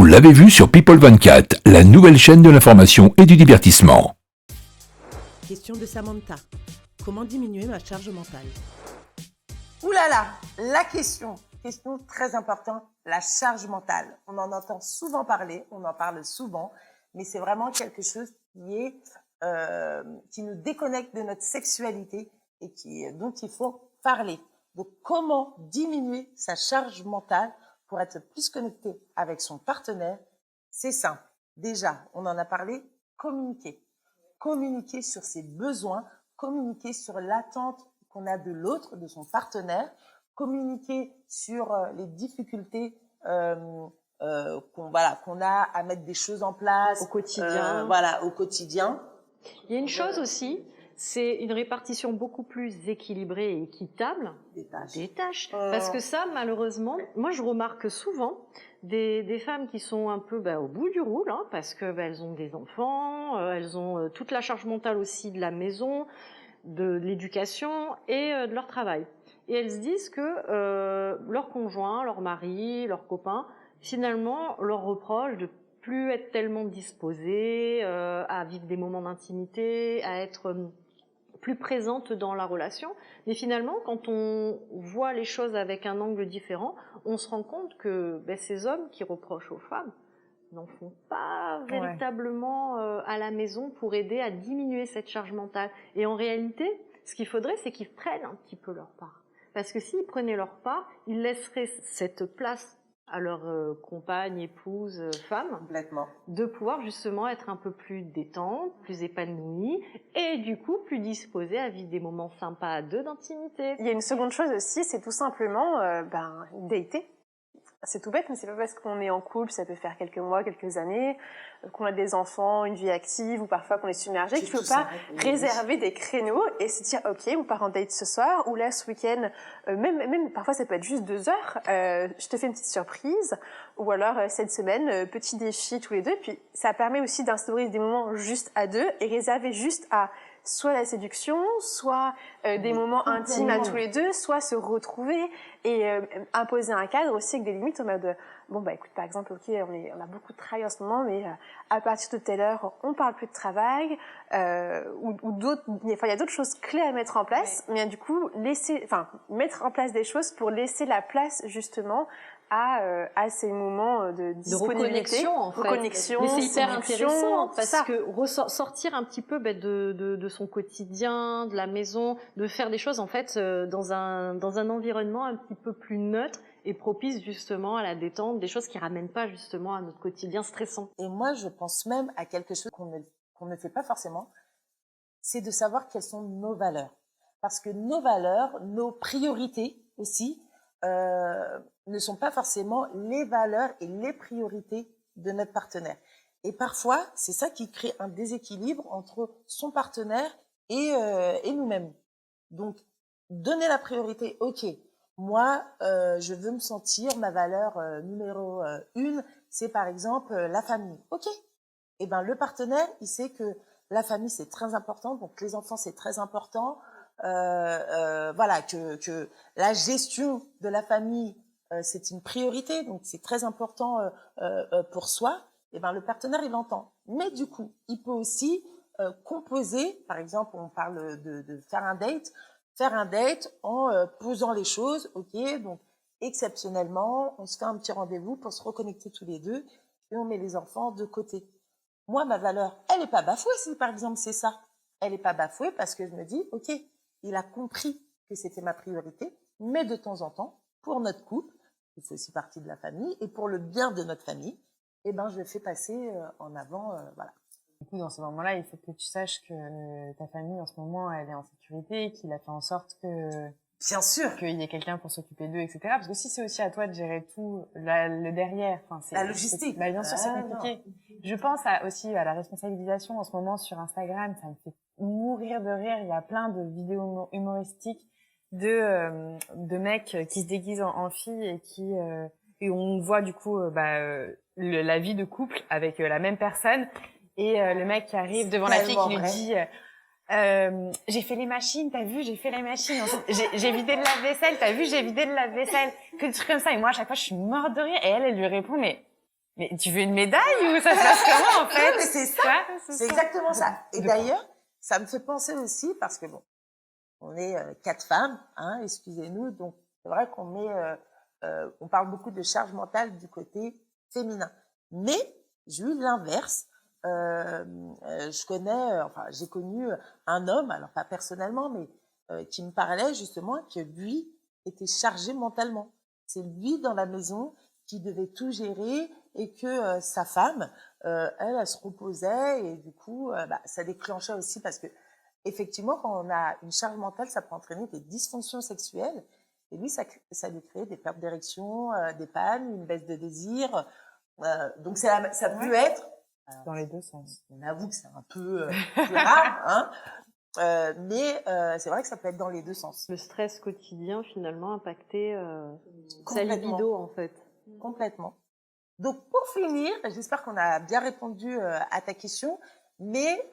Vous l'avez vu sur People 24, la nouvelle chaîne de l'information et du divertissement. Question de Samantha. Comment diminuer ma charge mentale? Ouh là là, la question très importante, la charge mentale. On en entend souvent parler, on en parle souvent, mais c'est vraiment quelque chose qui nous déconnecte de notre sexualité et dont il faut parler. Donc, comment diminuer sa charge mentale pour être plus connecté avec son partenaire? C'est simple. Déjà, on en a parlé, communiquer. Communiquer sur ses besoins, communiquer sur l'attente qu'on a de l'autre, de son partenaire, communiquer sur les difficultés qu'on a à mettre des choses en place au quotidien. Au quotidien. Il y a une chose aussi, c'est une répartition beaucoup plus équilibrée et équitable des tâches. Parce que ça, malheureusement, moi je remarque souvent des femmes qui sont un peu au bout du roule, hein, parce que elles ont des enfants, elles ont toute la charge mentale aussi de la maison, de l'éducation et de leur travail. Et elles se disent que leur conjoint, leur mari, leur copain, finalement, leur reproche de plus être tellement disposée à vivre des moments d'intimité, à être plus présente dans la relation. Mais finalement, quand on voit les choses avec un angle différent, on se rend compte que ces hommes qui reprochent aux femmes n'en font pas véritablement à la maison pour aider à diminuer cette charge mentale. Et en réalité, ce qu'il faudrait, c'est qu'ils prennent un petit peu leur part. Parce que s'ils prenaient leur part, ils laisseraient cette place à leur compagne, épouse, femme, complètement, de pouvoir justement être un peu plus détente, plus épanouie et du coup plus disposée à vivre des moments sympas à deux d'intimité. Il y a une seconde chose aussi, c'est tout simplement dater. C'est tout bête, mais c'est pas parce qu'on est en couple, ça peut faire quelques mois, quelques années, qu'on a des enfants, une vie active, ou parfois qu'on est submergé, qu'il faut pas réserver des créneaux et se dire, ok, on part en date ce soir, ou là, ce week-end, même parfois ça peut être juste 2 heures, je te fais une petite surprise, ou alors cette semaine, petit défi tous les deux, puis ça permet aussi d'instaurer des moments juste à deux et réserver juste à soit la séduction, soit des moments intimes à tous les deux, soit se retrouver et imposer un cadre aussi avec des limites en mode écoute, par exemple, ok, on a beaucoup de travail en ce moment, mais à partir de telle heure, on parle plus de travail, ou d'autres, il y a d'autres choses clés à mettre en place, mais du coup, mettre en place des choses pour laisser la place justement à ces moments de disponibilité, reconnexion, mais c'est hyper intéressant parce que sortir un petit peu de son quotidien, de la maison, de faire des choses en fait dans un environnement un petit peu plus neutre et propice justement à la détente, des choses qui ramènent pas justement à notre quotidien stressant. Et moi, je pense même à quelque chose qu'on ne fait pas forcément, c'est de savoir quelles sont nos valeurs, parce que nos valeurs, nos priorités aussi, ne sont pas forcément les valeurs et les priorités de notre partenaire. Et parfois, c'est ça qui crée un déséquilibre entre son partenaire et nous-mêmes. Donc, donner la priorité, ok, moi, je veux me sentir, ma valeur numéro 1, c'est par exemple la famille. Ok, et ben le partenaire, il sait que la famille, c'est très important, donc les enfants, c'est très important. Que la gestion de la famille, c'est une priorité, donc c'est très important pour soi, et ben le partenaire, il l'entend. Mais du coup, il peut aussi composer, par exemple, on parle de faire un date en posant les choses, ok, donc exceptionnellement, on se fait un petit rendez-vous pour se reconnecter tous les deux, et on met les enfants de côté. Moi, ma valeur, elle est pas bafouée si par exemple c'est ça. Elle est pas bafouée parce que je me dis, ok, il a compris que c'était ma priorité, mais de temps en temps, pour notre couple, qui fait aussi partie de la famille, et pour le bien de notre famille, je le fais passer en avant, voilà. Du coup, dans ce moment-là, il faut que tu saches que ta famille, en ce moment, elle est en sécurité, qu'il a fait en sorte que... Bien sûr. Qu'il y ait quelqu'un pour s'occuper d'eux, etc. Parce que si c'est aussi à toi de gérer tout, le derrière, c'est... La logistique. Bien sûr, c'est compliqué. Non. Je pense aussi à la responsabilisation en ce moment sur Instagram, ça me fait mourir de rire. Il y a plein de vidéos humoristiques de mecs qui se déguisent en filles et on voit du coup la vie de couple avec la même personne et le mec qui arrive devant la fille qui lui dit j'ai fait les machines, t'as vu, j'ai fait les machines, j'ai vidé le lave-vaisselle, t'as vu, j'ai vidé le lave-vaisselle, que des trucs comme ça. Et moi à chaque fois je suis morte de rire et elle lui répond mais Mais tu veux une médaille ou ça se passe comment en fait? Non, mais c'est ça. Ouais, C'est exactement ça. Et d'ailleurs, ça me fait penser aussi parce que bon, on est 4 femmes, hein, excusez-nous, donc c'est vrai qu'on met, on parle beaucoup de charge mentale du côté féminin. Mais j'ai eu l'inverse. Je connais, enfin, j'ai connu un homme, alors pas personnellement, mais qui me parlait justement que lui était chargé mentalement. C'est lui dans la maison qui devait tout gérer et que sa femme, elle se reposait et du coup, ça déclenchait aussi parce que effectivement, quand on a une charge mentale, ça peut entraîner des dysfonctions sexuelles. Et lui, ça lui crée des pertes d'érection, des pannes, une baisse de désir. Donc ça peut être dans les deux sens. On avoue que c'est un peu plus rare, hein, mais c'est vrai que ça peut être dans les deux sens. Le stress quotidien, finalement, impacter sa Complètement. libido, en fait. Complètement. Donc, pour finir, j'espère qu'on a bien répondu à ta question, mais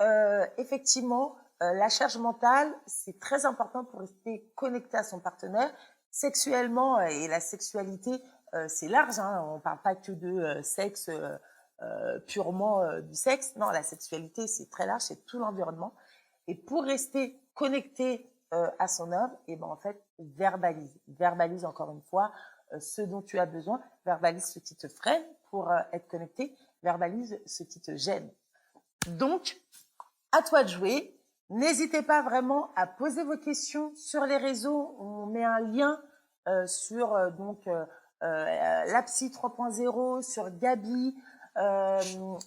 effectivement, la charge mentale, c'est très important pour rester connecté à son partenaire. Sexuellement, et la sexualité, c'est large, hein, on parle pas que de sexe purement du sexe. Non, la sexualité, c'est très large, c'est tout l'environnement. Et pour rester connecté à son homme, et ben en fait, verbalise encore une fois ce dont tu as besoin, verbalise ce qui te freine pour être connecté, verbalise ce qui te gêne. Donc, à toi de jouer. N'hésitez pas vraiment à poser vos questions sur les réseaux. On met un lien sur la Psy 3.0, sur Gabi,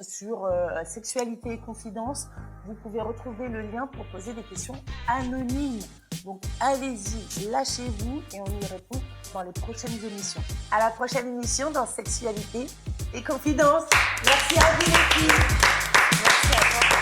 sur Sexualité et Confidence. Vous pouvez retrouver le lien pour poser des questions anonymes. Donc allez-y, lâchez-vous et on y répond dans les prochaines émissions. À la prochaine émission dans Sexualité et Confidence. Merci à vous les filles. Merci à toi.